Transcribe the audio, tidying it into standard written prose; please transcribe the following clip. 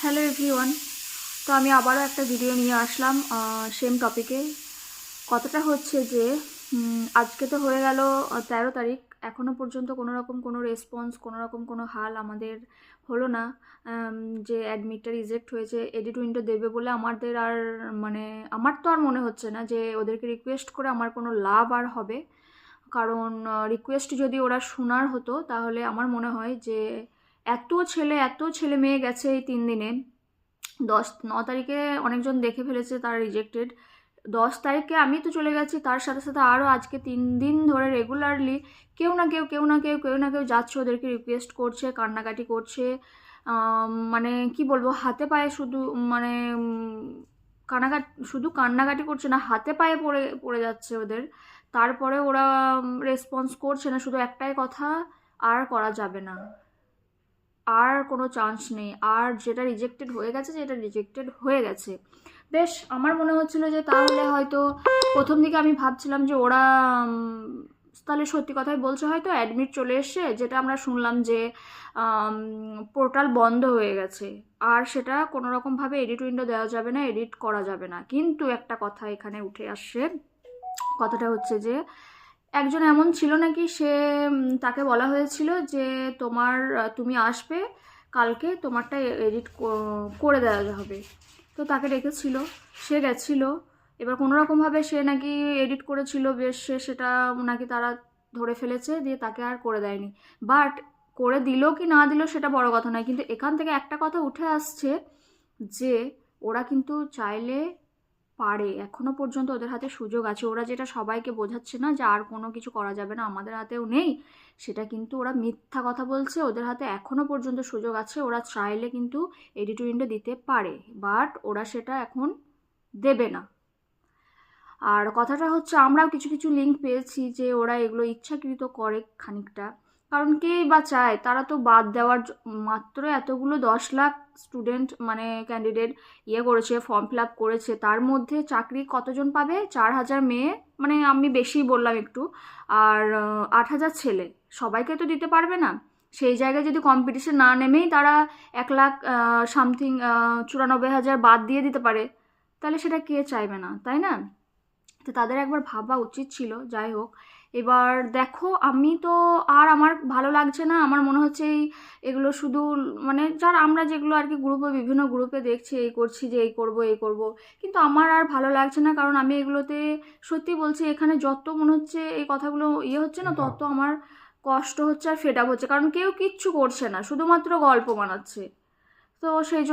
Hello everyone. তো আমি আবারও একটা ভিডিও নিয়ে আসলাম সেম টপিকে। কথাটা হচ্ছে যে আজকে তো হয়ে গেল 13 তারিখ, এখনও পর্যন্ত কোনো রকম কোনো রেসপন্স, কোনো রকম কোনো হাল আমাদের হলো না। যে অ্যাডমিটটা রিজেক্ট হয়েছে, এডিট উইন্ডো দেবে বলে আমাদের আর মানে আমার তো আর মনে হচ্ছে না যে ওদেরকে রিকোয়েস্ট করে আমার কোনো লাভ আর হবে। কারণ রিকোয়েস্ট যদি ওরা শোনার হতো তাহলে আমার মনে হয় যে এত ছেলে মেয়ে গেছে এই 3 দিনে। 9 তারিখে অনেকজন দেখে ফেলেছে তারা রিজেক্টেড, 10 তারিখে আমি তো চলে গেছি, তার সাথে সাথে আরও আজকে 3 দিন ধরে রেগুলারলি কেউ না কেউ যাচ্ছে, ওদেরকে রিকোয়েস্ট করছে, কান্নাকাটি করছে। মানে কি বলবো, হাতে পায়ে শুধু মানে শুধু কান্নাকাটি করছে না, হাতে পায়ে পড়ে পড়ে যাচ্ছে ওদের। তারপরে ওরা রেসপন্স করছে না, শুধু একটাই কথা, আর করা যাবে না, আর কোনো চান্স নেই, আর যেটা রিজেক্টেড হয়ে গেছে। বেশ, আমার মনে হচ্ছিল যে তাহলে হয়তো প্রথম দিকে আমি ভাবছিলাম যে ওরা তাহলে সত্যি কথাই বলছে, হয়তো অ্যাডমিট চলে এসছে, যেটা আমরা শুনলাম যে পোর্টাল বন্ধ হয়ে গেছে, আর সেটা কোনো রকমভাবে এডিট উইন্ডো দেওয়া যাবে না, এডিট করা যাবে না। কিন্তু একটা কথা এখানে উঠে আসছে, কথাটা হচ্ছে যে একজন এমন ছিল নাকি, সে তাকে বলা হয়েছিল যে তুমি আসবে কালকে, তোমারটা এডিট করে দেওয়া হবে। তো তাকে ডেকেছিল, সে গেছিল। এবার কোনো রকমভাবে সে নাকি এডিট করেছিল, বেশ সেটা নাকি তারা ধরে ফেলেছে, দিয়ে তাকে আর করে দেয়নি। বাট করে দিল কি না দিল সেটা বড় কথা নয়, কিন্তু এখান থেকে একটা কথা উঠে আসছে যে ওরা কিন্তু চাইলে পারে, এখনো পর্যন্ত ওদের হাতে সুযোগ আছে। ওরা যেটা সবাইকে বোঝাচ্ছে না যে আর কোনো কিছু করা যাবে না, আমাদের হাতেও নেই, সেটা কিন্তু ওরা মিথ্যা কথা বলছে। ওদের হাতে এখনো পর্যন্ত সুযোগ আছে, ওরা চাইলে কিন্তু এডিট উইন্ডো দিতে পারে, বাট ওরা সেটা এখন দেবে না। আর কথাটা হচ্ছে, আমরাও কিছু কিছু লিঙ্ক পেয়েছি যে ওরা এগুলো ইচ্ছাকৃত করে খানিকটা। কারণ কেই বা চায়, তারা তো বাদ দেওয়ার মাত্র এতগুলো 10 লাখ স্টুডেন্ট মানে ক্যান্ডিডেট করেছে, ফর্ম ফিল আপ করেছে, তার মধ্যে চাকরি কতজন পাবে? 4,000 মেয়ে, মানে আমি বেশি বললাম একটু, আর 8,000 ছেলে, সবাইকে তো দিতে পারবে না। সেই জায়গায় যদি কম্পিটিশন না নেমেই তারা 1 লাখ সামথিং 94,000 বাদ দিয়ে দিতে পারে, তাহলে সেটা কে চাইবে না, তাই না? তো তাদের একবার ভাবা উচিত ছিল। যাই হোক, এবার দেখো, আমি তো আর আমার ভালো লাগছে না। আমার মনে হচ্ছে এগুলো শুধু মানে আমরা যেগুলো আর কি বিভিন্ন গ্রুপে দেখছি, এই করছি যে এই করব, কিন্তু আমার আর ভালো লাগছে না। কারণ আমি এগুলোতে সত্যি বলছি, এখানে যত মনে হচ্ছে এই কথাগুলো হচ্ছে না, তত আমার কষ্ট হচ্ছে আর ফেড আপ হচ্ছে। কারণ কেউ কিচ্ছু করছে না, শুধুমাত্র গল্প বানাচ্ছে। তো সেই